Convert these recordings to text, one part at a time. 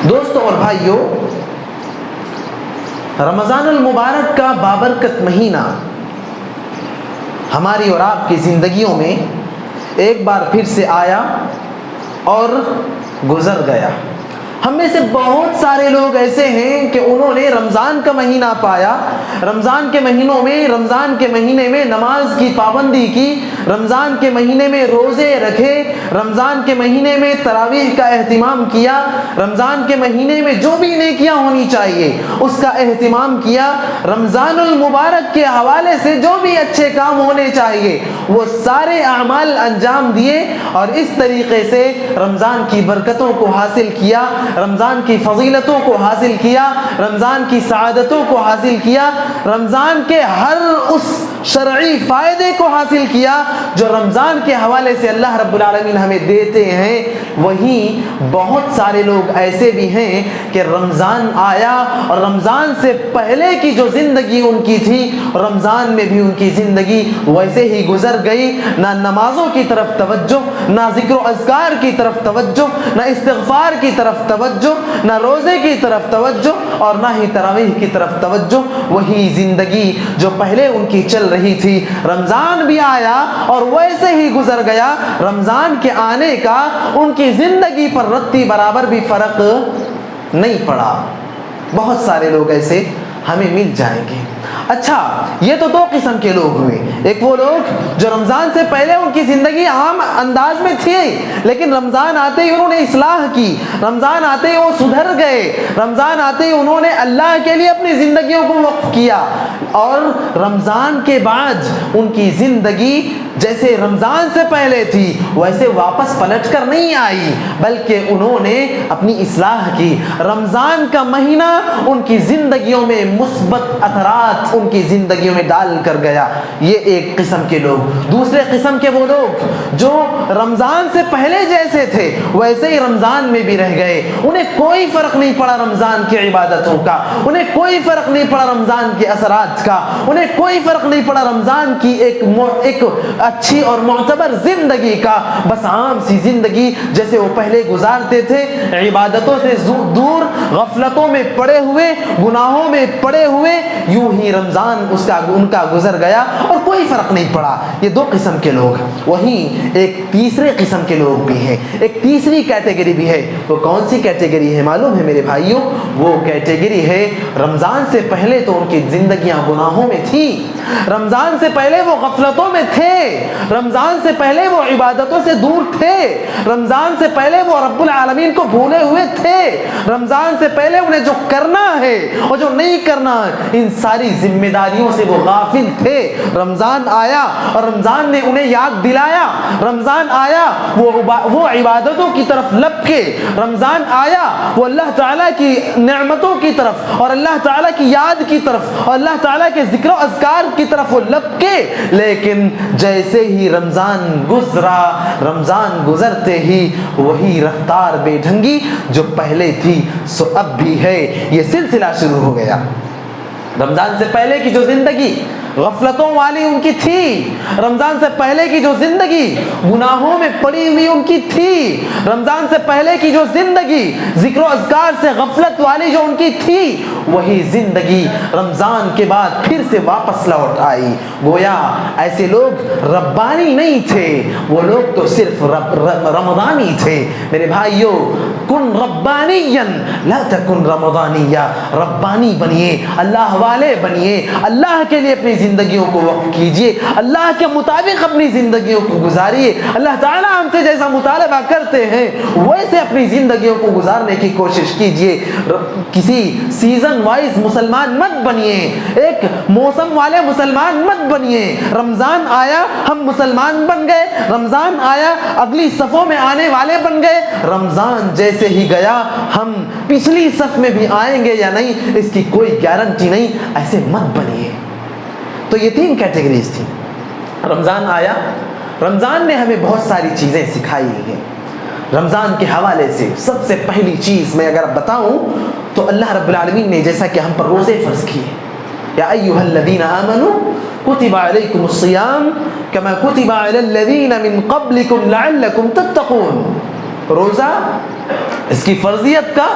دوستوں اور بھائیوں، رمضان المبارک کا بابرکت مہینہ ہماری اور آپ کی زندگیوں میں ایک بار پھر سے آیا اور گزر گیا۔ ہم میں سے بہت سارے لوگ ایسے ہیں کہ انہوں نے رمضان کا مہینہ پایا، رمضان کے مہینے میں نماز کی پابندی کی، رمضان کے مہینے میں روزے رکھے، رمضان کے مہینے میں تراویح کا اہتمام کیا، رمضان کے مہینے میں جو بھی نیکیاں ہونی چاہیے اس کا اہتمام کیا، رمضان المبارک کے حوالے سے جو بھی اچھے کام ہونے چاہیے وہ سارے اعمال انجام دیے، اور اس طریقے سے رمضان کی برکتوں کو حاصل کیا، رمضان کی فضیلتوں کو حاصل کیا، رمضان کی سعادتوں کو حاصل کیا، رمضان کے ہر اس شرعی فائدے کو حاصل کیا جو رمضان کے حوالے سے اللہ رب العالمین ہمیں دیتے ہیں۔ وہیں بہت سارے لوگ ایسے بھی ہیں کہ رمضان آیا اور رمضان سے پہلے کی جو زندگی ان کی تھی رمضان میں بھی ان کی زندگی ویسے ہی گزر گئی، نہ نمازوں کی طرف توجہ، نہ ذکر و اذکار کی طرف توجہ، نہ استغفار کی طرف توجہ، نہ روزے کی طرف توجہ اور نہ ہی تراویح کی طرف توجہ۔ وہی زندگی جو پہلے ان کی چل رہی تھی، رمضان بھی آیا اور ویسے ہی گزر گیا۔ رمضان کے آنے کا ان کی زندگی پر رتی برابر بھی فرق نہیں پڑا۔ بہت سارے لوگ ایسے ہمیں مل جائیں گے۔ اچھا، یہ تو دو قسم کے لوگ ہوئے، ایک وہ لوگ جو رمضان سے پہلے ان کی زندگی عام انداز میں تھی لیکن رمضان آتے ہی انہوں نے اصلاح کی، رمضان آتے ہی وہ سدھر گئے، رمضان آتے ہی انہوں نے اللہ کے لیے اپنی زندگیوں کو وقف کیا، اور رمضان کے بعد ان کی زندگی جیسے رمضان سے پہلے تھی ویسے واپس پلٹ کر نہیں آئی، بلکہ انہوں نے اپنی اصلاح کی۔ رمضان کا مہینہ ان کی زندگیوں میں مثبت اثرات ان کی زندگیوں میں ڈال کر گیا۔ یہ ایک قسم کے لوگ۔ دوسرے قسم کے وہ لوگ جو رمضان سے پہلے جیسے تھے ویسے ہی رمضان میں بھی رہ گئے، انہیں کوئی فرق نہیں پڑا رمضان کی عبادتوں کا، انہیں کوئی فرق نہیں پڑا رمضان کے اثرات کا، انہیں کوئی فرق نہیں پڑا رمضان کی ایک اچھی اور معتبر زندگی کا۔ بس عام سی زندگی جیسے وہ پہلے گزارتے تھے، عبادتوں سے دور، غفلتوں میں پڑے ہوئے، گناہوں میں پڑے ہوئے، یوں ہی رمضان ان کا گزر گیا اور کوئی فرق نہیں پڑا۔ یہ دو قسم کے لوگ۔ وہیں ایک تیسرے قسم کے لوگ بھی ہیں، ایک تیسری کیٹیگری بھی ہے۔ وہ کون سی کیٹیگری ہے معلوم ہے میرے بھائیوں؟ وہ کیٹیگری ہے رمضان سے پہلے تو ان کی زندگیاں گناہوں میں تھی، رمضان سے پہلے وہ غفلتوں میں تھے، رمضان سے پہلے وہ عبادتوں سے دور تھے، رمضان سے پہلے وہ رب العالمین کو بھولے ہوئے تھے، رمضان سے پہلے انہیں جو کرنا ہے اور جو نہیں کرنا ہے ان ساری ذمہ داریوں سے وہ غافل تھے۔ رمضان آیا اور رمضان نے انہیں یاد دلایا، رمضان آیا وہ عبادتوں کی طرف لپکے، رمضان آیا وہ اللہ تعالیٰ کی نعمتوں کی طرف اور اللہ تعالیٰ کی یاد کی طرف اور اللہ تعالیٰ کے ذکر و اذکار کی طرف وہ لپکے۔ لیکن جیسے ہی رمضان گزرا، رمضان گزرتے ہی وہی رفتار بے ڈھنگی جو پہلے تھی سو اب بھی ہے، یہ سلسلہ شروع ہو گیا۔ رمضان سے پہلے کی جو زندگی غفلتوں والی ان کی تھی، رمضان سے پہلے کی جو زندگی گناہوں میں پڑی ہوئی ان کی تھی، رمضان سے پہلے کی جو زندگی ذکر و اذکار سے غفلت والی جو ان کی تھی، وہی زندگی رمضان کے بعد پھر سے واپس لوٹ آئی۔ گویا ایسے لوگ ربانی نہیں تھے، وہ لوگ تو صرف رمضانی تھے۔ میرے بھائیو، کن ربانیا لا تکن رمضانیا، ربانی بنیے، اللہ والے بنیے، اللہ کے لیے اپنی زندگیوں کو وقف کیجئے، اللہ کے مطابق اپنی زندگیوں کو گزاریے۔ اللہ تعالیٰ ہم سے جیسا مطالبہ کرتے ہیں ویسے اپنی زندگیوں کو گزارنے کی کوشش کیجئے۔ کسی سیزن وائز مسلمان مت بنیے، ایک موسم والے مسلمان مت بنیے۔ رمضان آیا ہم مسلمان بن گئے، رمضان آیا اگلی صفوں میں آنے والے بن گئے، رمضان جیسے ہی گیا ہم پچھلی صف میں بھی آئیں گے یا نہیں اس کی کوئی گارنٹی نہیں، ایسے مت بنیے۔ تو یہ تین کیٹیگریز تھی۔ رمضان آیا، رمضان نے ہمیں بہت ساری چیزیں سکھائی ہیں۔ رمضان کے حوالے سے سب سے پہلی چیز میں اگر بتاؤں تو اللہ رب العالمین نے جیسا کہ ہم پر روزے فرض کیے، یا ایھا الذین آمنوا کتب علیکم الصیام کما کتب علی الذین من قبلکم لعلکم تتقون۔ روزہ اس کی فرضیت کا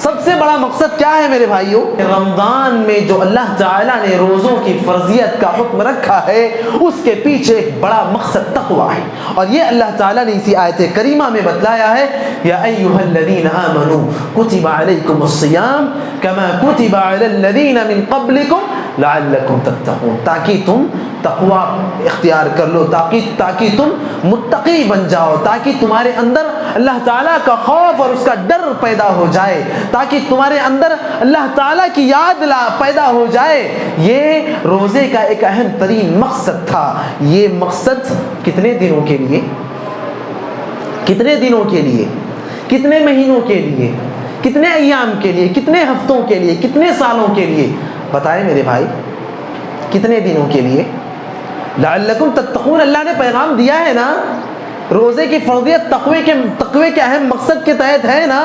سب سے بڑا مقصد کیا ہے میرے بھائیوں؟ رمضان میں جو اللہ تعالیٰ نے روزوں کی فرضیت کا حکم رکھا ہے اس کے پیچھے ایک بڑا مقصد تقویٰ ہے، اور یہ اللہ تعالیٰ نے اسی آیت کریمہ میں بتلایا ہے، یا ایھا الذین آمنوا کتب علیکم الصیام کما کتب علی الذین من قبلکم لعلکم تتقون، تاکہ تم تقویٰ اختیار کر لو، تاکہ تم متقی بن جاؤ، تاکہ تمہارے اندر اللہ تعالیٰ کا خوف اور اس کا ڈر پیدا ہو جائے، تاکہ تمہارے اندر اللہ تعالیٰ کی یاد پیدا ہو جائے۔ یہ روزے کا ایک اہم ترین مقصد تھا۔ یہ مقصد کتنے دنوں کے لیے، کتنے دنوں کے لیے، کتنے مہینوں کے لیے، کتنے ایام کے لیے، کتنے ہفتوں کے لیے، کتنے سالوں کے لیے؟ بتائیں میرے بھائی، کتنے دنوں کے لیے؟ لعلکم تتقون، اللہ نے پیغام دیا ہے نا، روزے کی فرضیت تقوی کے اہم مقصد کے تحت ہے نا،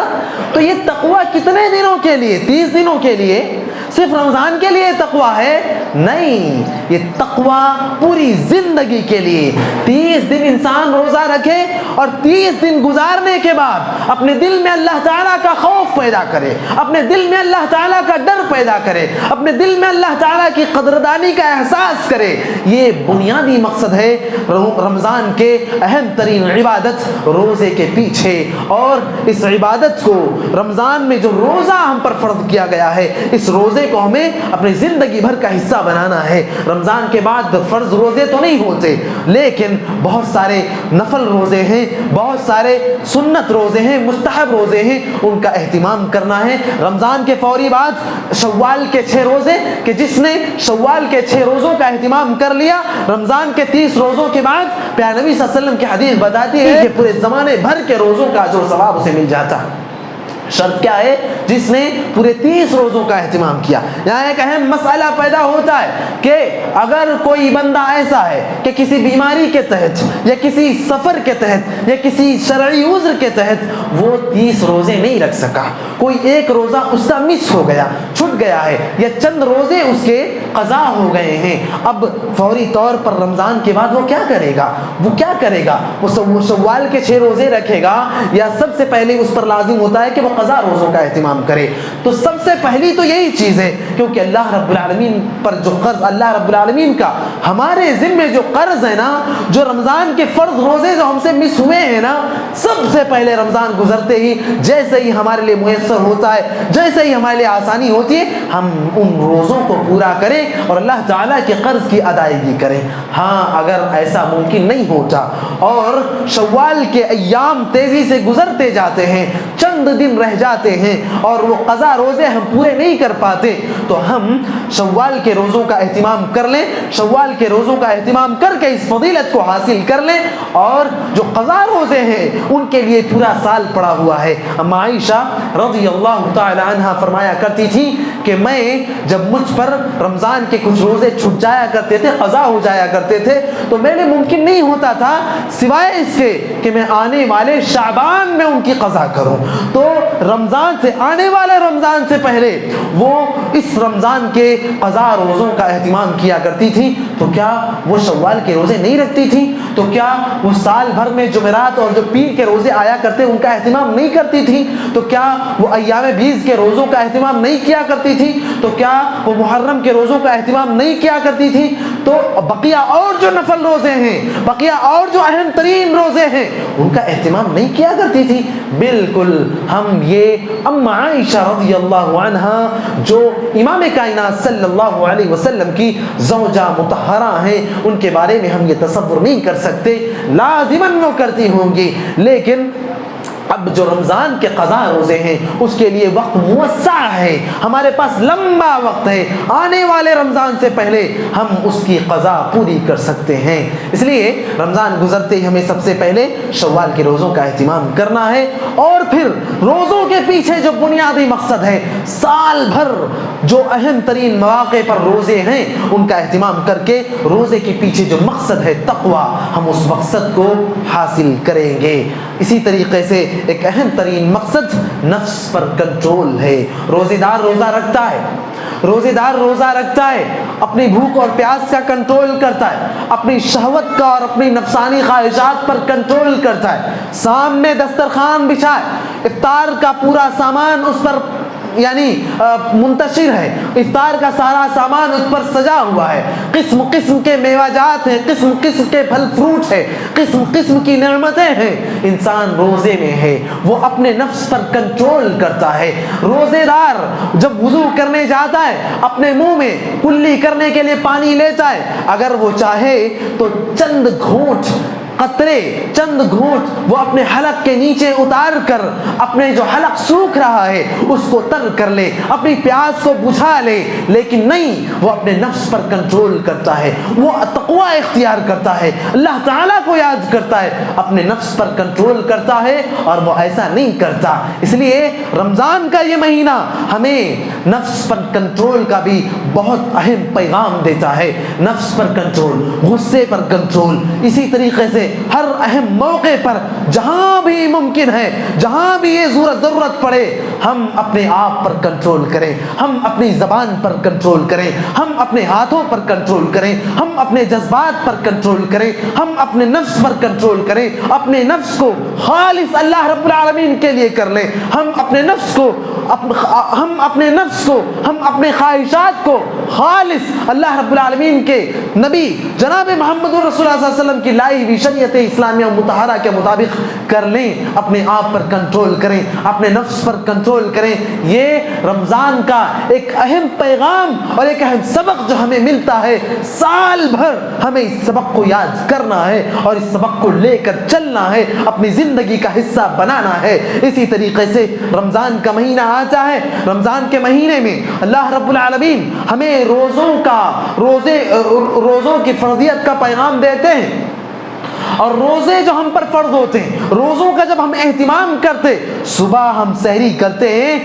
تو یہ تقوی کتنے دنوں کے لیے؟ 30 دنوں کے لیے؟ صرف رمضان کے لیے تقوی ہے؟ نہیں، یہ تقوی پوری زندگی کے لیے۔ 30 دن انسان روزہ رکھے اور 30 دن گزارنے کے بعد اپنے دل میں اللہ تعالیٰ کا خوف پیدا کرے، اپنے دل میں اللہ تعالیٰ کا ڈر پیدا کرے، اپنے دل میں اللہ تعالیٰ کی قدردانی کا احساس کرے۔ یہ بنیادی مقصد ہے رمضان کے اہم ترین عبادت روزے کے پیچھے، اور اس عبادت کو رمضان میں جو روزہ ہم پر فرض کیا گیا ہے، اس روزے کو ہمیں اپنی زندگی بھر کا حصہ بنانا ہے۔ رمضان کے بعد فرض روزے تو نہیں ہوتے، لیکن بہت سارے نفل روزے ہیں، بہت سارے سنت روزے ہیں، مستحب روزے ہیں، ان کا اہتمام کرنا ہے۔ رمضان کے فوری بعد شوال کے 6 روزے، کہ جس نے شوال کے 6 روزوں کا اہتمام کر لیا، رمضان کے 30 روزوں کے بعد پیارے نبی صلی اللہ علیہ وسلم کی حدیث بتاتی ہے کہ پورے زمانے بھر کے روزوں کا اجر و ثواب اسے مل جاتا ہے۔ شرط کیا ہے؟ جس نے پورے 30 روزوں کا اہتمام کیا۔ یہاں ایک اہم مسئلہ پیدا ہوتا ہے کہ اگر کوئی بندہ ایسا ہے کہ کسی بیماری کے تحت یا کسی سفر کے تحت یا کسی شرعی عذر کے تحت وہ 30 روزے نہیں رکھ سکا، کوئی ایک روزہ اس کا مس ہو گیا، چھوٹ گیا ہے، یا چند روزے اس کے قضا ہو گئے ہیں، اب فوری طور پر رمضان کے بعد وہ کیا کرے گا؟ وہ شوال کے 6 روزے رکھے گا، یا سب سے پہلے اس پر لازم ہوتا ہے کہ وہ قضا روزوں کا اہتمام کرے؟ تو سب سے پہلی تو یہی چیز ہے، کیونکہ اللہ رب العالمین پر جو قرض، اللہ رب العالمین کا ہمارے ذمے جو قرض ہے نا، جو رمضان کے فرض روزے جو ہم سے مس ہوئے ہیں نا، سب سے پہلے رمضان گزرتے ہی جیسے ہی ہمارے لیے میسر ہوتا ہے، جیسے ہی ہمارے لیے آسانی ہوتی ہے، ہم ان روزوں کو پورا کریں اور اللہ تعالیٰ کے قرض کی ادائیگی کریں۔ ہاں، اگر ایسا ممکن نہیں ہوتا اور شوال کے ایام تیزی سے گزرتے جاتے ہیں، چند دن رہ جاتے ہیں اور وہ قضا روزے ہم پورے نہیں کر پاتے، تو ہم شوال کے روزوں کا اہتمام کر لیں، شوال کے روزوں کا اہتمام کر کے اس فضیلت کو حاصل کر لیں، اور جو قضا روزے ہیں ان کے لیے پورا سال پڑا ہوا ہے۔ اما عائشہ رضی اللہ تعالی عنہ فرمایا کرتی تھی کہ میں جب مجھ پر رمضان کے کچھ روزے چھٹ جایا کرتے تھے، قضا ہو جایا کرتے تھے، تو میرے ممکن نہیں ہوتا تھا سوائے اس کے کہ میں آنے والے شعبان میں ان کی قضا کروں، تو رمضان سے آنے والے رمضان سے پہلے وہ اس رمضان کے قضا روزوں کا اہتمام کیا کرتی تھی۔ تو کیا وہ شوال کے روزے نہیں رکھتی تھی؟ تو کیا وہ سال بھر میں جمعرات اور جو پیر کے روزے آیا کرتے ان کا اہتمام نہیں کرتی تھی؟ تو کیا وہ ایام بیس کے روزوں کا اہتمام نہیں کیا کرتی تھی؟ تو کیا وہ محرم کے روزوں کا اہتمام نہیں کیا کرتی تھی؟ تو بقیہ اور جو نفل روزے ہیں، بقیہ اور جو اہم ترین روزے ہیں، ان کا اہتمام نہیں کیا کرتی تھی؟ بالکل ہم یہ اما عائشہ رضی اللہ عنہا جو امام کائنات صلی اللہ علیہ وسلم کی زوجہ مطہرہ ہیں، ان کے بارے میں ہم یہ تصور نہیں کر سکتے، لازماً وہ کرتی ہوں گی، لیکن اب جو رمضان کے قضا روزے ہیں اس کے لیے وقت موسع ہے، ہمارے پاس لمبا وقت ہے، آنے والے رمضان سے پہلے ہم اس کی قضا پوری کر سکتے ہیں۔ اس لیے رمضان گزرتے ہی ہمیں سب سے پہلے شوال کے روزوں کا اہتمام کرنا ہے، اور پھر روزوں کے پیچھے جو بنیادی مقصد ہے، سال بھر جو اہم ترین مواقع پر روزے ہیں ان کا اہتمام کر کے روزے کے پیچھے جو مقصد ہے تقوی، ہم اس مقصد کو حاصل کریں گے۔ اسی طریقے سے ایک اہم ترین مقصد نفس پر کنٹرول ہے۔ روزے دار روزہ رکھتا ہے، روزے دار روزہ رکھتا ہے، اپنی بھوک اور پیاس کا کنٹرول کرتا ہے، اپنی شہوت کا اور اپنی نفسانی خواہشات پر کنٹرول کرتا ہے، سامنے دسترخوان بچھائے، افطار کا پورا سامان اس پر یعنی منتشر ہے، افطار کا سارا سامان اس پر سجا ہوا ہے، قسم قسم کے میوہ جات ہیں، قسم قسم کے پھل فروٹ ہے، قسم قسم کی نعمتیں ہیں، انسان روزے میں ہے، وہ اپنے نفس پر کنٹرول کرتا ہے۔ روزے دار جب وضو کرنے جاتا ہے اپنے منہ میں کلی کرنے کے لیے پانی لیتا ہے، اگر وہ چاہے تو چند گھونٹ قطرے، چند گھونٹ وہ اپنے حلق کے نیچے اتار کر اپنے جو حلق سوکھ رہا ہے اس کو تر کر لے، اپنی پیاس کو بجھا لے، لیکن نہیں، وہ اپنے نفس پر کنٹرول کرتا ہے، وہ تقوی اختیار کرتا ہے، اللہ تعالیٰ کو یاد کرتا ہے، اپنے نفس پر کنٹرول کرتا ہے، اور وہ ایسا نہیں کرتا۔ اس لیے رمضان کا یہ مہینہ ہمیں نفس پر کنٹرول کا بھی بہت اہم پیغام دیتا ہے۔ نفس پر کنٹرول، غصے پر کنٹرول، اسی طریقے سے ہر اہم موقع پر جہاں بھی ممکن ہے، جہاں بھی یہ ضرورت پڑے، ہم اپنے آپ پر کنٹرول کریں، ہم اپنی زبان پر کنٹرول کریں، ہم اپنے ہاتھوں پر کنٹرول کریں، ہم اپنے جذبات پر کنٹرول کریں، ہم اپنے نفس پر کنٹرول کریں، اپنے نفس کو خالص اللہ رب العالمین کے لیے کر لیں، ہم اپنے نفس کو ہم اپنے خواہشات کو خالص اللہ رب العالمین کے نبی جناب محمد رسول اللہ صلی اللہ علیہ وسلم کی لائی ہوئی شریعت اسلامیہ مطہرہ کے مطابق کر لیں، اپنے آپ پر کنٹرول کریں، اپنے نفس پر کنٹرول کریں۔ یہ رمضان کا ایک اہم پیغام اور ایک اہم سبق جو ہمیں ملتا ہے، سال بھر ہمیں اس سبق کو یاد کرنا ہے اور اس سبق کو لے کر چلنا ہے، اپنی زندگی کا حصہ بنانا ہے۔ اسی طریقے سے رمضان کا مہینہ آتا ہے، رمضان کے مہینے میں اللہ رب العالمین ہمیں روزوں کی فرضیت کا پیغام دیتے ہیں، اور روزے جو ہم پر فرض ہوتے ہیں، روزوں کا جب ہم اہتمام کرتے، صبح ہم سحری کرتے ہیں،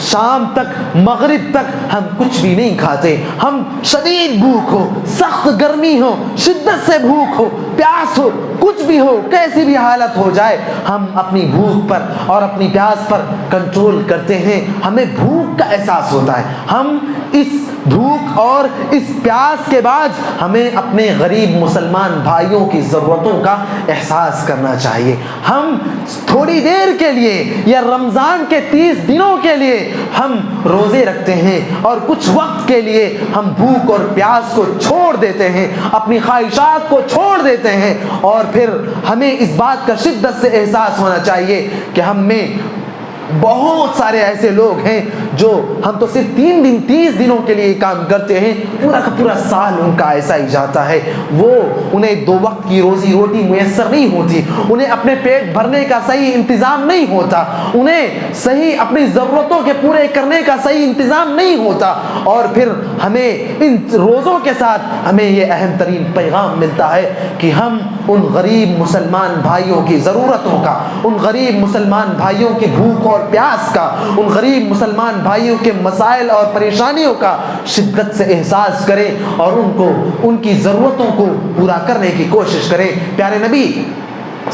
شام تک مغرب تک ہم کچھ بھی نہیں کھاتے، ہم شدید بھوک ہو، سخت گرمی ہو، شدت سے بھوک ہو، پیاس ہو، کچھ بھی ہو، کیسی بھی حالت ہو جائے، ہم اپنی بھوک پر اور اپنی پیاس پر کنٹرول کرتے ہیں۔ ہمیں بھوک کا احساس ہوتا ہے، ہم اس بھوک اور اس پیاس کے بعد ہمیں اپنے غریب مسلمان بھائیوں کی ضرورتوں کا احساس کرنا چاہیے۔ ہم تھوڑی دیر کے لیے یا رمضان کے 30 دنوں کے لیے ہم روزے رکھتے ہیں، اور کچھ وقت کے لیے ہم بھوک اور پیاس کو چھوڑ دیتے ہیں، اپنی خواہشات کو چھوڑ دیتے ہیں، اور پھر ہمیں اس بات کا شدت سے احساس ہونا چاہیے کہ ہم میں بہت سارے ایسے لوگ ہیں جو ہم تو صرف 30 دنوں کے لیے کام کرتے ہیں، پورا کا پورا سال ان کا ایسا ہی جاتا ہے، انہیں 2 وقت کی روزی روٹی میسر نہیں ہوتی، انہیں اپنے پیٹ بھرنے کا صحیح انتظام نہیں ہوتا، انہیں صحیح اپنی ضرورتوں کے پورے کرنے کا صحیح انتظام نہیں ہوتا، اور پھر ہمیں ان روزوں کے ساتھ ہمیں یہ اہم ترین پیغام ملتا ہے کہ ہم ان غریب مسلمان بھائیوں کی ضرورتوں کا، ان غریب مسلمان بھائیوں کی بھوک اور پیاس کا، ان غریب مسلمان بھائیوں کے مسائل اور پریشانیوں کا شدت سے احساس کریں، اور ان کی ضرورتوں کو پورا کرنے کی کوشش کریں۔ پیارے نبی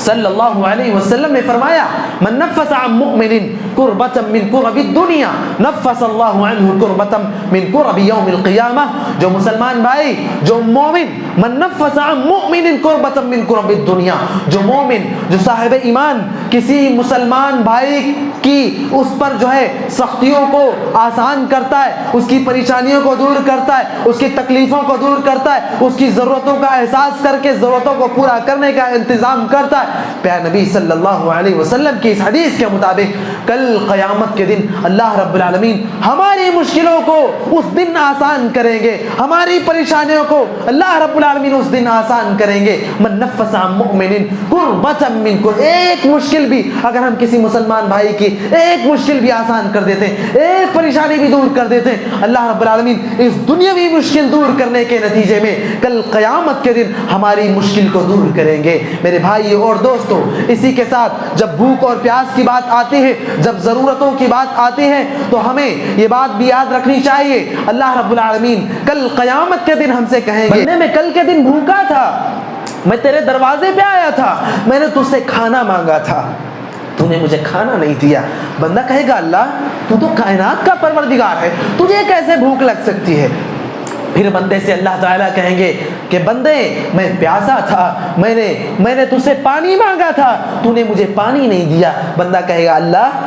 صلی اللہ علیہ وسلم نے فرمایا، من نفس عن مؤمن کربۃ من کرب الدنیا نفس اللہ عنہ کربۃ من کرب یوم القیامہ۔ جو مسلمان بھائی، جو مومن، من نفس عن مؤمن کربۃ من کرب الدنیا، جو مومن، جو صاحب ایمان کسی مسلمان بھائی کی اس پر جو ہے سختیوں کو آسان کرتا ہے، اس کی پریشانیوں کو دور کرتا ہے، اس کی تکلیفوں کو دور کرتا ہے، اس کی ضرورتوں کا احساس کر کے ضرورتوں کو پورا کرنے کا انتظام کرتا ہے، پیارے نبی صلی اللہ علیہ وسلم کی اس حدیث کے مطابق کل قیامت کے دن اللہ رب العالمین ہماری مشکلوں کو اس دن آسان کریں گے، ہماری پریشانیوں کو اللہ رب العالمین اس دن آسان کریں گے۔ من نفس عن مؤمن کربۃ من کرب، ایک مشکل بھی اگر ہم کسی مسلمان بھائی کی ایک مشکل بھی آسان کر دیتے ہیں، ایک پریشانی بھی دور کر دیتے ہیں، اللہ رب العالمین اس دنیاوی مشکل دور کرنے کے نتیجے میں کل قیامت کے دن ہماری مشکل کو دور کریں گے۔ میرے بھائی اور دوستو، اسی کے ساتھ جب بھوک اور پیاس کی بات آتی ہے، جب ضرورتوں کی بات آتی ہے، تو ہمیں یہ بات بھی یاد رکھنی چاہیے، اللہ رب العالمین کل قیامت کے دن ہم سے کہیں گے، میں کل کے دن بھوکا تھا، میں تیرے دروازے پہ آیا تھا، میں نے تجھ سے کھانا مانگا تھا، تو نے مجھے کھانا نہیں دیا۔ بندہ کہے گا، اللہ تو کائنات کا پروردگار ہے، تجھے کیسے بھوک لگ سکتی ہے؟ پھر بندے سے اللہ تعالیٰ کہیں گے کہ بندے میں پیاسا تھا، میں نے تجھ سے پانی مانگا تھا، تو نے مجھے پانی نہیں دیا۔ بندہ کہے گا، اللہ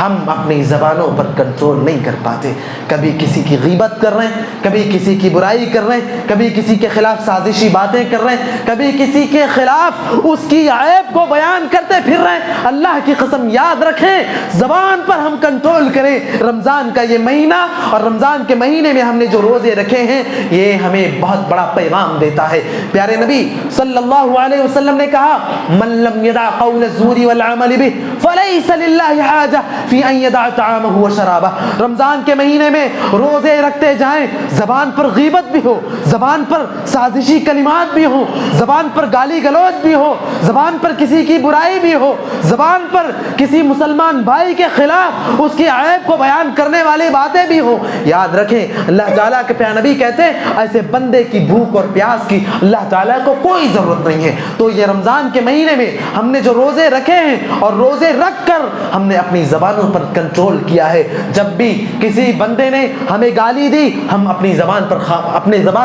ہم اپنی زبانوں پر کنٹرول نہیں کر پاتے. کبھی کسی کی غیبت کر رہے ہیں, کبھی کسی کی برائی کر رہے ہیں, کبھی کسی کے خلاف سازشی باتیں کر رہے ہیں, کبھی کسی کے خلاف اس کی عیب کو بیان کرتے پھر رہے ہیں. اللہ کی قسم یاد رکھیں, زبان پر ہم کنٹرول کریں. رمضان کا یہ مہینہ اور رمضان کے مہینے میں ہم نے جو روزے رکھے ہیں یہ ہمیں بہت بڑا پیغام دیتا ہے. پیارے نبی صلی اللہ علیہ وسلم نے کہا, من لم يدع قول الزور والعمل به فليس لله حاجة في ان يدع طعامه وشرابه. رمضان کے مہینے میں روزے رکھتے جائیں, زبان پر غیبت بھی ہو, زبان پر سازشی کلمات بھی ہو, زبان پر گالی گلوچ بھی ہو, زبان پر کسی کی برائی بھی ہو, زبان پر کسی مسلمان بھائی کے خلاف اس کی عیب کو بیان کرنے والی باتیں بھی ہو. یاد رکھیں, اللہ تعالیٰ کے پیارے نبی کہتے ہیں ایسے بندے کی بھوک اور پیاس کی اللہ تعالیٰ کو کوئی ضرورت نہیں ہے. تو یہ رمضان کے مہینے میں ہم نے جو روزے رکھے ہیں اور روزے رکھ کر ہم نے اپنی زبانوں پر کنٹرول کیا ہے. جب بھی کسی بندے نے ہمیں گالی دی, ہم اپنی زبان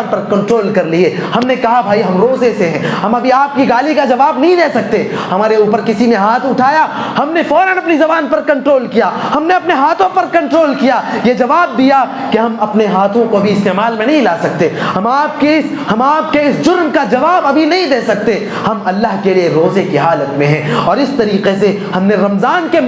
پر کنٹرول کر لیے. ہم نے کہا بھائی ہم روزے سے ہیں, ہم ابھی آپ کی گالی کا جواب نہیں دے سکتے. ہمارے اوپر کسی نے ہاتھ اٹھایا, ہم نے فوراً اپنی زبان پر کنٹرول کیا, ہم نے اپنے ہاتھوں پر کنٹرول کیا, یہ جواب دیا کہ ہم اپنے ہاتھوں کو بھی استعمال میں نہیں لا سکتے, ہم آپ کے اس جرم کا جواب ابھی نہیں دے سکتے, ہم اللہ کے لیے روزے کی حالت میں ہیں. اور اس طریقے سے ہم نے رمضان کا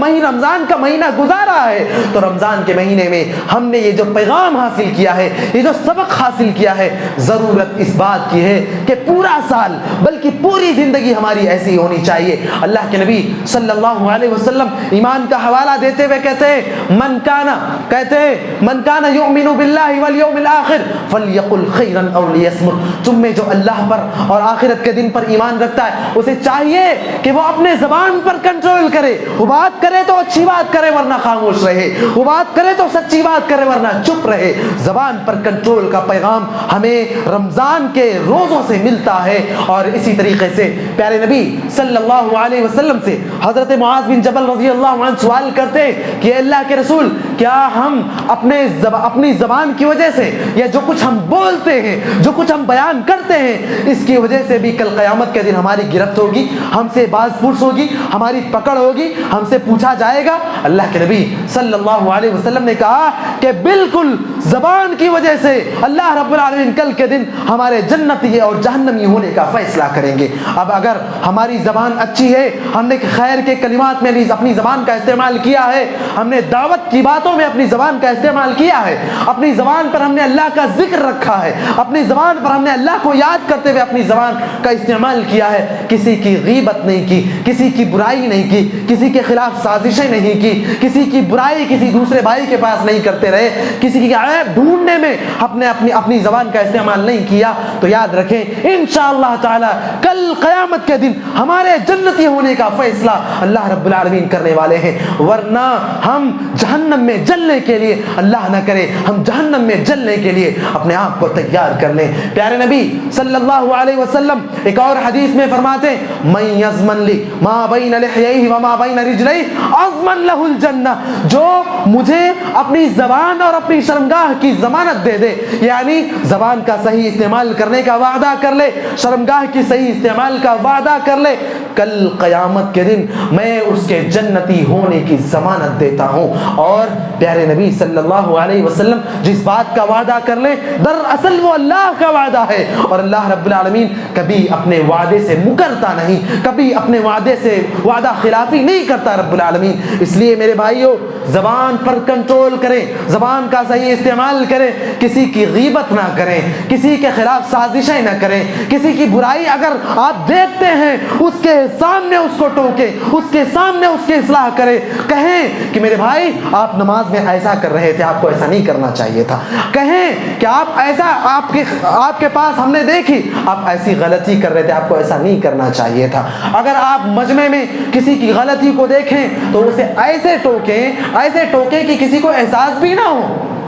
مہینہ گزارا ہے. تو رمضان کے مہینے میں ہم نے یہ جو پیغام حاصل کیا ہے, یہ جو سبق حاصل کیا ہے, ضرورت اس بات کی ہے کہ پورا سال بلکہ پوری زندگی ہماری ایسی ہونی چاہیے. اللہ کے نبی صلی اللہ علیہ وسلم ایمان کا حوالہ دیتے ہوئے کہتے ہیں من کان یؤمن باللہ والیوم الآخر فلیقل خیرا او لیصمت. تم میں جو اللہ پر اور آخرت کے دن پر ایمان رکھتا ہے اسے چاہیے کہ وہ اپنے زبان پر کنٹرول کرے. وہ بات کرے تو اچھی بات کرے ورنہ خاموش رہے, وہ بات کرے تو سچی بات کرے ورنہ چپ رہے. زبان پر کنٹرول کا پیغام ہمیں رمضان کے روزوں سے ملتا ہے. اور اسی طریقے سے پیارے نبی صلی اللہ علیہ وسلم سے حضرت معاذ بن جبل رضی اللہ عنہ سوال کرتے ہیں کہ اللہ کے رسول, کیا ہم اپنی زبان کی وجہ سے یا جو کچھ ہم بولتے ہیں, جو کچھ ہم بیان کرتے ہیں, اس کی وجہ سے بھی کل قیامت کے دن ہماری گرفت ہوگی, ہم سے باز پرس ہوگی, ہماری پکڑ ہوگی, ہم سے پوچھا جائے گا؟ اللہ کے نبی صلی اللہ علیہ وسلم نے کہا کہ بالکل زبان کی وجہ سے اللہ رب العالمین کل کے دن ہمارے جنتی اور جہنمی ہونے کا فیصلہ کریں گے. اب اگر ہماری زبان اچھی ہے, ہم نے خیر کے کلمات میں بھی اپنی زبان کا استعمال کیا ہے, ہم نے دعوت کی باتوں میں اپنی زبان کا استعمال کیا ہے, اپنی زبان پر ہم نے اللہ کا ذکر رکھا ہے, اپنی زبان پر ہم نے اللہ کو یاد کرتے ہوئے اپنی زبان کا استعمال کیا ہے, کسی کی غیبت نہیں کی, کسی کی برائی نہیں کی, کسی کے خلاف سازشیں نہیں کی, کسی کی برائی کسی دوسرے بھائی کے پاس نہیں کرتے رہے, کسی کی عیب ڈھونڈنے میں ہم نے اپنی زبان کا استعمال نہیں کیا, تو یاد رکھیں انشاءاللہ تعالی کل قیامت کے دن ہمارے جنتی ہونے کا فیصلہ اللہ رب العالمین کرنے والے ہیں. ورنہ ہم جہنم میں جلنے کے لیے, اللہ نہ کرے ہم جہنم میں جلنے کے لیے اپنے آپ کو تیار کر لیں. پیارے نبی صلی اللہ علیہ وسلم ایک اور حدیث میں فرماتے ہیں من یضمن لی ما بین لحییہ وما بین رجلیہ اضمن لہ الجنہ, جو مجھے اپنی زبان اور اپنی شرمگاہ کی ضمانت دے دے, یعنی زبان کا صحیح استعمال کرنے کا وعدہ کر لے, شرمگاہ کی صحیح استعمال کا وعدہ کر لے, کل قیامت کے دن میں اس کے جنتی ہونے کی ضمانت دیتا ہوں. اور پیارے نبی صلی اللہ علیہ وسلم جس بات کا وعدہ کر لیں دراصل وہ اللہ کا وعدہ ہے, اور اللہ رب العالمین کبھی اپنے وعدے سے مکرتا نہیں, کبھی اپنے وعدے سے وعدہ خلافی نہیں کرتا رب العالمین. اس لیے میرے بھائیو زبان پر کنٹرول کریں, زبان کا صحیح استعمال کریں, کسی کی غیبت نہ کریں, کسی کے خلاف سازشیں نہ کریں, کسی کی برائی اگر آپ دیکھتے ہیں اس کے سامنے اس کو ٹوکیں, اس کے سامنے اس کی اصلاح کریں, کہیں کہ میرے بھائی آپ نماز میں ایسا کر رہے تھے, آپ کو ایسا نہیں کرنا چاہیے تھا, کہیں کہ آپ ایسا آپ کے پاس ہم نے دیکھی آپ ایسی غلطی کر رہے تھے, آپ کو ایسا نہیں کرنا چاہیے تھا. اگر آپ مجمع میں کسی کی غلطی کو دیکھیں تو اسے ایسے ٹوکیں کہ کسی کو احساس بھی نہ ہو,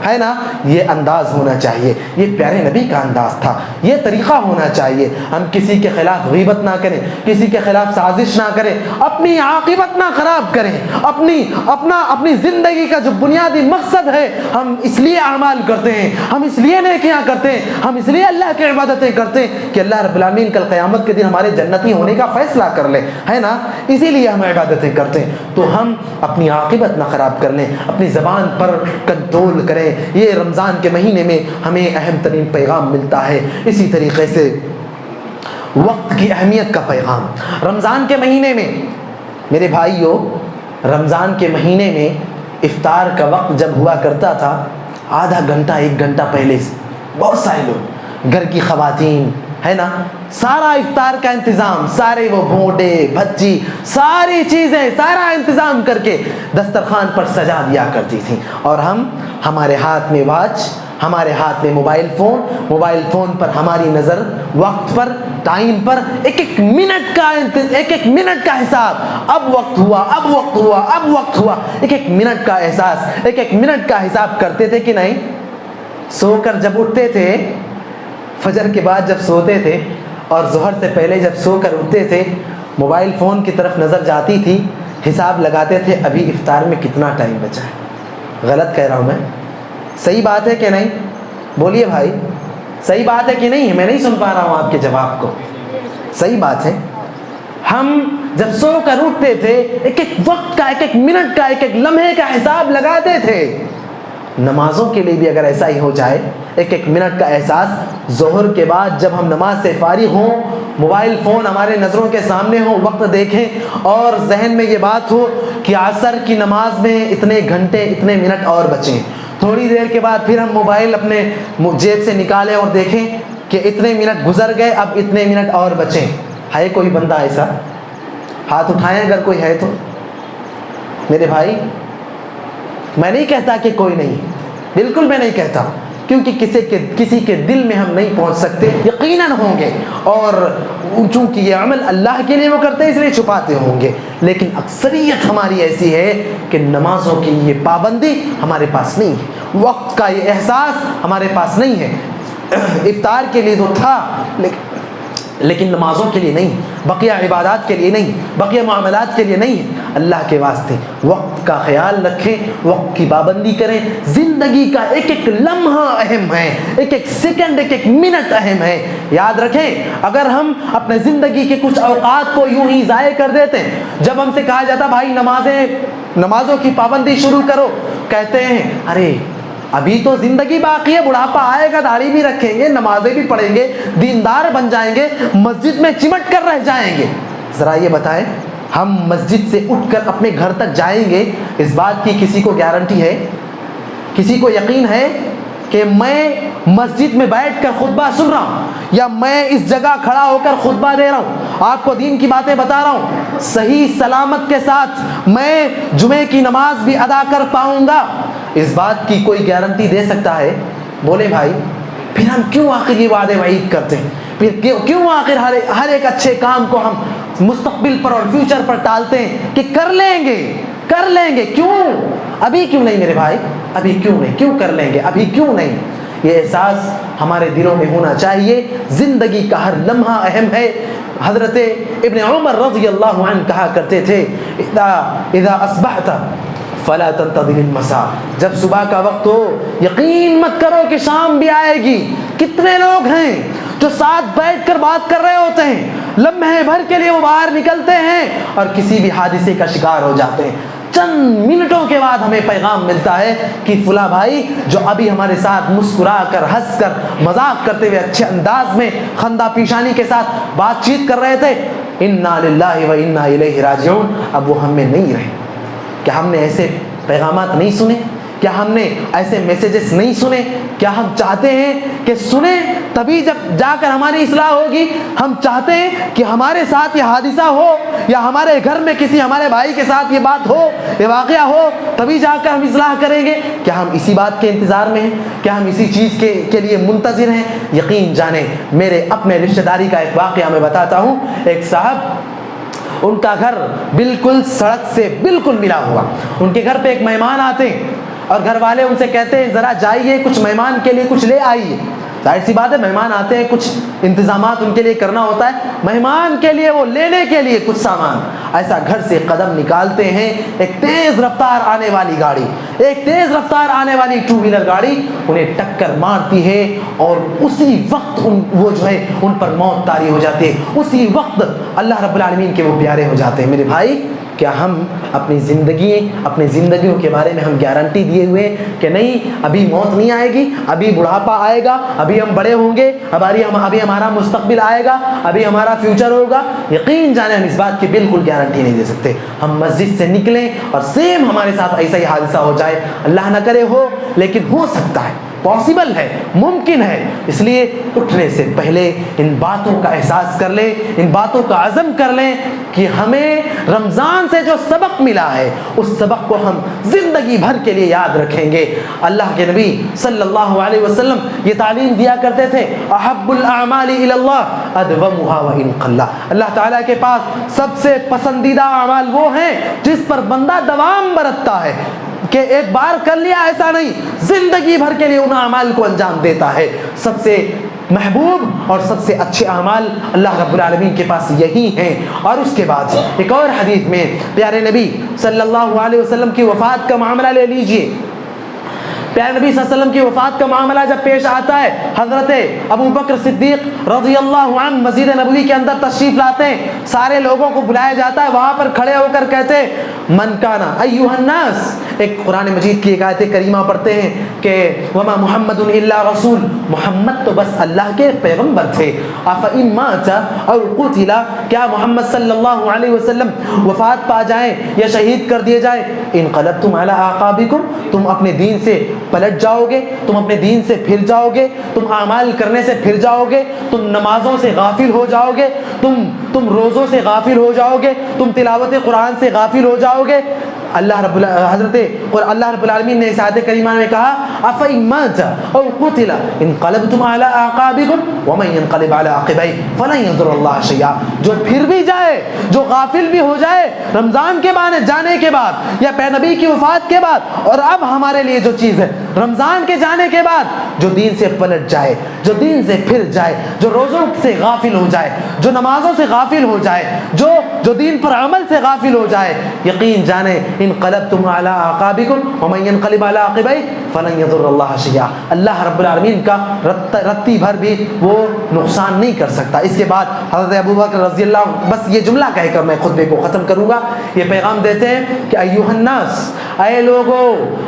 ہے نا, یہ انداز ہونا چاہیے. یہ پیارے نبی کا انداز تھا, یہ طریقہ ہونا چاہیے. ہم کسی کے خلاف غیبت نہ کریں, کسی کے خلاف سازش نہ کریں, اپنی عاقبت نہ خراب کریں. اپنی زندگی کا جو بنیادی مقصد ہے, ہم اس لیے اعمال کرتے ہیں, ہم اس لیے نیکیاں کرتے ہیں, ہم اس لیے اللہ کی عبادتیں کرتے ہیں کہ اللہ رب العالمین کل قیامت کے دن ہمارے جنتی ہونے کا فیصلہ کر لے, ہے نا. اسی لیے ہم عبادتیں کرتے ہیں. تو ہم اپنی عاقبت نہ خراب کر لیں, اپنی زبان پر کنٹرول کریں. یہ رمضان کے مہینے میں ہمیں اہم ترین پیغام ملتا ہے. اسی طریقے سے وقت کی اہمیت کا پیغام رمضان کے مہینے میں. میرے بھائیو, رمضان کے مہینے میں افطار کا وقت جب ہوا کرتا تھا, آدھا گھنٹہ 1 گھنٹہ پہلے سے بہت سارے لوگ, گھر کی خواتین, ہے نا, سارا افطار کا انتظام, سارے وہ بھونڈے بھجی ساری چیزیں, سارا انتظام کر کے دسترخوان پر سجا دیا کرتی تھیں. اور ہمارے ہاتھ میں واچ, ہمارے ہاتھ میں موبائل فون پر ہماری نظر وقت پر, ٹائم پر, ایک ایک منٹ کا حساب. اب وقت ہوا, ایک ایک منٹ کا احساس, ایک ایک منٹ کا حساب کرتے تھے کہ نہیں. سو کر جب اٹھتے تھے, فجر کے بعد جب سوتے تھے اور ظہر سے پہلے جب سو کر اٹھتے تھے, موبائل فون کی طرف نظر جاتی تھی, حساب لگاتے تھے ابھی افطار میں کتنا ٹائم بچا ہے. غلط کہہ رہا ہوں میں؟ صحیح بات ہے کہ نہیں؟ بولیے بھائی, صحیح بات ہے کہ نہیں ہے؟ میں نہیں سن پا رہا ہوں آپ کے جواب کو. صحیح بات ہے. ہم جب سو کر اٹھتے تھے, ایک ایک وقت کا, ایک ایک منٹ کا, ایک ایک لمحے کا حساب لگاتے تھے. نمازوں کے لیے بھی اگر ایسا ہی ہو جائے, ایک ایک منٹ کا احساس. ظہر کے بعد جب ہم نماز سے فارغ ہوں, موبائل فون ہمارے نظروں کے سامنے ہو, وقت دیکھیں اور ذہن میں یہ بات ہو کہ عصر کی نماز میں اتنے گھنٹے اتنے منٹ اور بچیں. تھوڑی دیر کے بعد پھر ہم موبائل اپنے جیب سے نکالیں اور دیکھیں کہ اتنے منٹ گزر گئے, اب اتنے منٹ اور بچیں. ہے کوئی بندہ ایسا؟ ہاتھ اٹھائیں اگر کوئی ہے تو. میرے بھائی, میں نہیں کہتا کہ کوئی نہیں, بالکل میں نہیں کہتا, کیونکہ کسی کے دل میں ہم نہیں پہنچ سکتے. یقیناً ہوں گے, اور چونکہ یہ عمل اللہ کے لیے وہ کرتے ہیں اس لیے چھپاتے ہوں گے. لیکن اکثریت ہماری ایسی ہے کہ نمازوں کی یہ پابندی ہمارے پاس نہیں ہے, وقت کا یہ احساس ہمارے پاس نہیں ہے. افطار کے لیے تو تھا لیکن نمازوں کے لیے نہیں, بقیہ عبادات کے لیے نہیں, بقیہ معاملات کے لیے نہیں. اللہ کے واسطے وقت کا خیال رکھیں, وقت کی پابندی کریں. زندگی کا ایک ایک لمحہ اہم ہے, ایک ایک سیکنڈ, ایک ایک منٹ اہم ہے. یاد رکھیں, اگر ہم اپنے زندگی کے کچھ اوقات کو یوں ہی ضائع کر دیتے ہیں, جب ہم سے کہا جاتا بھائی نمازوں کی پابندی شروع کرو, کہتے ہیں ارے ابھی تو زندگی باقی ہے, بڑھاپا آئے گا, داڑھی بھی رکھیں گے, نمازیں بھی پڑھیں گے, دیندار بن جائیں گے, مسجد میں چمٹ کر رہ جائیں گے. ذرا یہ بتائیں, ہم مسجد سے اٹھ کر اپنے گھر تک جائیں گے, اس بات کی کسی کو گارنٹی ہے؟ کسی کو یقین ہے کہ میں مسجد میں بیٹھ کر خطبہ سن رہا ہوں, یا میں اس جگہ کھڑا ہو کر خطبہ دے رہا ہوں, آپ کو دین کی باتیں بتا رہا ہوں, صحیح سلامت کے ساتھ میں جمعے کی نماز بھی ادا کر پاؤں گا؟ اس بات کی کوئی گارنٹی دے سکتا ہے؟ بولے بھائی, پھر ہم کیوں آخر یہ وعدے وعید کرتے ہیں؟ پھر کیوں آخر ہر ایک اچھے کام کو ہم مستقبل پر اور فیوچر پر ٹالتے ہیں کہ کر لیں گے؟ کیوں ابھی کیوں نہیں میرے بھائی؟ ابھی کیوں نہیں؟ کیوں کر لیں گے, ابھی کیوں نہیں؟ یہ احساس ہمارے دلوں میں ہونا چاہیے. زندگی کا ہر لمحہ اہم ہے. حضرت ابن عمر رضی اللہ عنہ کہا کرتے تھے, اذا اصبحت فلا تنتظر المساء, جب صبح کا وقت ہو یقین مت کرو کہ شام بھی آئے گی. کتنے لوگ ہیں جو ساتھ بیٹھ کر بات کر رہے ہوتے ہیں, لمحے بھر کے لیے وہ باہر نکلتے ہیں اور کسی بھی حادثے کا شکار ہو جاتے ہیں. چند منٹوں کے بعد ہمیں پیغام ملتا ہے کہ فلاں بھائی جو ابھی ہمارے ساتھ مسکرا کر, ہنس کر, مذاق کرتے ہوئے اچھے انداز میں خندہ پیشانی کے ساتھ بات چیت کر رہے تھے, انا للہ و انا الیہ راجعون, اب وہ ہم میں نہیں رہے. کیا ہم نے ایسے پیغامات نہیں سنے؟ کیا ہم نے ایسے میسیجز نہیں سنے؟ کیا ہم چاہتے ہیں کہ سنیں تبھی جب جا کر ہماری اصلاح ہوگی؟ ہم چاہتے ہیں کہ ہمارے ساتھ یہ حادثہ ہو, یا ہمارے گھر میں کسی ہمارے بھائی کے ساتھ یہ بات ہو, یہ واقعہ ہو, تبھی جا کر ہم اصلاح کریں گے؟ کیا ہم اسی بات کے انتظار میں ہیں؟ کیا ہم اسی چیز کے لیے منتظر ہیں؟ یقین جانیں, میرے اپنے رشتہ داری کا ایک واقعہ میں بتاتا ہوں. ایک صاحب, ان کا گھر بالکل سڑک سے بالکل ملا ہوا, ان کے گھر پہ ایک مہمان آتے ہیں, اور گھر والے ان سے کہتے ہیں ذرا جائیے کچھ مہمان کے لیے کچھ لے آئیے. ظاہر سی بات ہے مہمان آتے ہیں, کچھ انتظامات ان کے لیے کرنا ہوتا ہے, مہمان کے لیے وہ لینے کے لیے کچھ سامان. ایسا گھر سے قدم نکالتے ہیں, ایک تیز رفتار آنے والی گاڑی, ایک تیز رفتار آنے والی ٹو ویلر گاڑی انہیں ٹکر مارتی ہے, اور اسی وقت وہ جو ہے ان پر موت طاری ہو جاتی ہے. اسی وقت اللہ رب العالمین کے وہ پیارے ہو جاتے ہیں. میرے بھائی, کیا ہم اپنی زندگیوں کے بارے میں ہم گارنٹی دیے ہوئے کہ نہیں ابھی موت نہیں آئے گی, ابھی بڑھاپا آئے گا, ابھی ہم بڑے ہوں گے, ابھی ہمارا مستقبل آئے گا, ابھی ہمارا فیوچر ہوگا؟ یقین جانے ہم اس بات کی بالکل گارنٹی نہیں دے سکتے. ہم مسجد سے نکلیں اور سیم ہمارے ساتھ ایسا ہی حادثہ ہو جائے, اللہ نہ کرے ہو, لیکن ہو سکتا ہے, پاسبل ہے, ممکن ہے. اس لیے اٹھنے سے پہلے ان باتوں کا احساس کر لیں, ان باتوں کا عزم کر لیں کہ ہمیں رمضان سے جو سبق ملا ہے اس سبق کو ہم زندگی بھر کے لیے یاد رکھیں گے. اللہ کے نبی صلی اللہ علیہ وسلم یہ تعلیم دیا کرتے تھے, احب الاعمال الی اللہ ادومها وان قل. اللہ تعالیٰ کے پاس سب سے پسندیدہ اعمال وہ ہیں جس پر بندہ دوام برتتا ہے, کہ ایک بار کر لیا ایسا نہیں, زندگی بھر کے لیے ان اعمال کو انجام دیتا ہے. سب سے محبوب اور سب سے اچھے اعمال اللہ رب العالمین کے پاس یہی ہیں. اور اس کے بعد ایک اور حدیث میں پیارے نبی صلی اللہ علیہ وسلم کی وفات کا معاملہ لے لیجئے. پیارے نبی صلی اللہ علیہ وسلم کی وفات کا معاملہ جب پیش آتا ہے, حضرت ابو بکر صدیق رضی اللہ عنہ مسجد نبوی کے اندر تشریف لاتے ہیں, سارے لوگوں کو بلایا جاتا ہے, وہاں پر کھڑے ہو کر کہتے من کانا ایھا الناس, ایک قرآن مجید کی ایک آیت کریمہ پڑھتے ہیں کہ وما محمد الا رسول, محمد تو بس اللہ کے پیغمبر تھے. افإن مات او قتل, کیا محمد صلی اللہ علیہ وسلم وفات پا جائیں یا شہید کر دیے جائیں, انقلبتم علی اعقابکم, تم اپنے دین سے پلٹ جاؤ گے, تم اپنے دین سے پھر جاؤ گے, تم اعمال کرنے سے پھر جاؤ گے, تم نمازوں سے غافل ہو جاؤ گے, تم روزوں سے غافل ہو جاؤ گے, تم تلاوت قرآن سے غافل ہو جاؤ گے. اللہ رب العالمین نے اس آیت کریمہ میں کہا افإن مات او قتل انقلبتم علی اعقابکم ومن ينقلب علی عقبیہ فلن یضر اللہ شیئا. جو پھر بھی جائے, جو غافل بھی ہو جائے رمضان کے جانے کے بعد یا پے نبی کی وفات کے بعد, اور اب ہمارے لیے جو چیز ہے رمضان کے جانے کے بعد, جو دین سے پلٹ جائے, جو دین سے پھر جائے, جو روزوں سے غافل ہو جائے, جو نمازوں سے غافل ہو جائے, جو دین پر عمل سے غافل ہو جائے, یقین جانے انقلبتم علی اعقابکم ومن ينقلب علی عقبیہ فلن یضر اللہ شیئا. اللہ رب العالمین کا رتی بھر بھی وہ نقصان نہیں کر سکتا. اس کے بعد حضرت ابو بکر رضی اللہ عنہ, بس یہ جملہ کہہ کر میں خطبے کو ختم کروں گا, یہ پیغام دیتے ہیں کہ ایھا الناس, اے لوگو,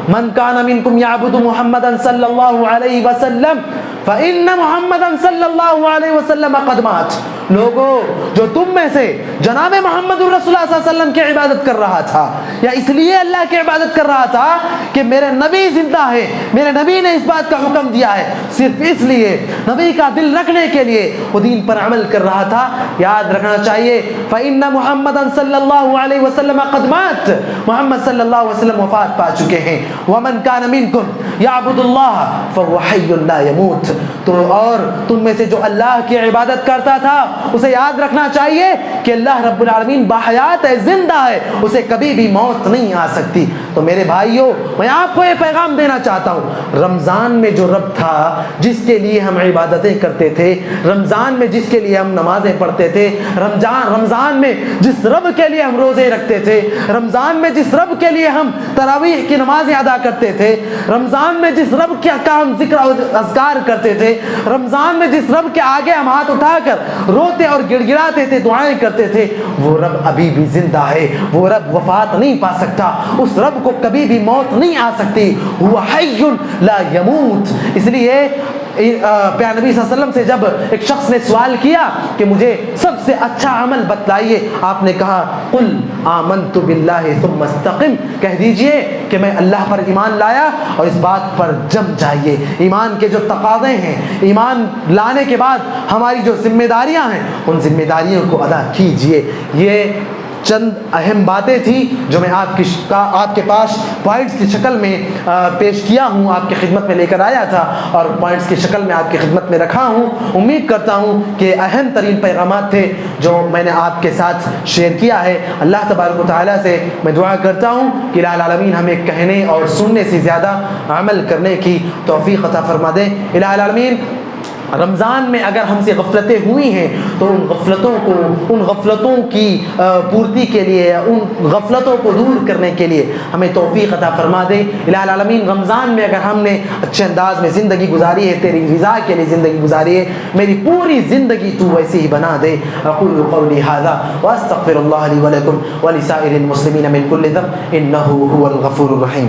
من کان منکم یعبد محمدا صلی اللہ علیہ وسلم فإن محمدا صلی اللہ علیہ وسلم قد مات. لوگو, جو تم میں سے جناب محمد رسول اللہ صلی اللہ علیہ وسلم کی عبادت کر رہا تھا, یا اس لیے اللہ کی عبادت کر رہا تھا کہ میرے نبی زندہ ہے, میرے نبی نے اس بات کا حکم دیا ہے, صرف اس لیے نبی کا دل رکھنے کے لیے وہ دین پر عمل کر رہا تھا, یاد رکھنا چاہیے فإن محمدا صلی اللہ علیہ وسلم قد مات, محمد صلی اللہ علیہ وسلم وفات پا چکے ہیں. ومن کان منکم یعبد اللہ فهو حی لا يموت, تو اور تم میں سے جو اللہ کی عبادت کرتا تھا اسے یاد رکھنا چاہیے کہ اللہ رب العالمین باحیات ہے, زندہ ہے, اسے کبھی بھی موت نہیں آ سکتی. تو میرے بھائیوں, میں آپ کو یہ پیغام دینا چاہتا ہوں, رمضان میں جو رب تھا جس کے لیے ہم عبادتیں کرتے تھے, رمضان میں جس کے لیے ہم نمازیں پڑھتے تھے, رمضان میں جس رب کے لیے ہم روزے رکھتے تھے, رمضان میں جس رب کے لیے ہم تراویح کی نمازیں ادا کرتے تھے, رمضان میں جس رب کا ہم ذکر و اذکار کرتے تھے, رمضان میں جس رب کے آگے ہم ہاتھ اٹھا کر روتے اور گڑ گڑاتے تھے, دعائیں کرتے تھے, وہ رب ابھی بھی زندہ ہے, وہ رب وفات نہیں پا سکتا, اس رب کو کبھی بھی موت نہیں آ سکتی. وہ حی لا یموت. اس لیے پیارے نبی صلی اللہ علیہ وسلم سے جب ایک شخص نے سوال کیا کہ مجھے سب سے اچھا عمل بتلائیے, آپ نے کہا قل آمنت باللہ ثم استقم, کہہ دیجئے کہ میں اللہ پر ایمان لایا اور اس بات پر جم جائیے. ایمان کے جو تقاضے ہیں, ایمان لانے کے بعد ہماری جو ذمہ داریاں ہیں, ان ذمہ داریوں کو ادا کیجئے. یہ چند اہم باتیں تھیں جو میں آپ کے پاس پوائنٹس کی شکل میں پیش کیا ہوں، آپ کی خدمت میں لے کر آیا تھا اور پوائنٹس کی شکل میں آپ کی خدمت میں رکھا ہوں۔ امید کرتا ہوں کہ اہم ترین پیغامات تھے جو میں نے آپ کے ساتھ شیئر کیا ہے۔ اللہ تبارک و تعالیٰ سے میں دعا کرتا ہوں کہ الہ العالمین ہمیں کہنے اور سننے سے زیادہ عمل کرنے کی توفیق عطا فرما دے۔ الہ العالمین رمضان میں اگر ہم سے غفلتیں ہوئی ہیں تو ان غفلتوں کی پورتی کے لیے، ان غفلتوں کو دور کرنے کے لیے ہمیں توفیق عطا فرما دے۔ الہ العالمین رمضان میں اگر ہم نے اچھے انداز میں زندگی گزاری ہے، تیری رضا کے لیے زندگی گزاری ہے، میری پوری زندگی تو ویسی ہی بنا دے۔ اقول قولی ھذا واستغفر اللہ لی ولکم ولسائر المسلمین من کل ذنب انہ هو الغفور الرحیم۔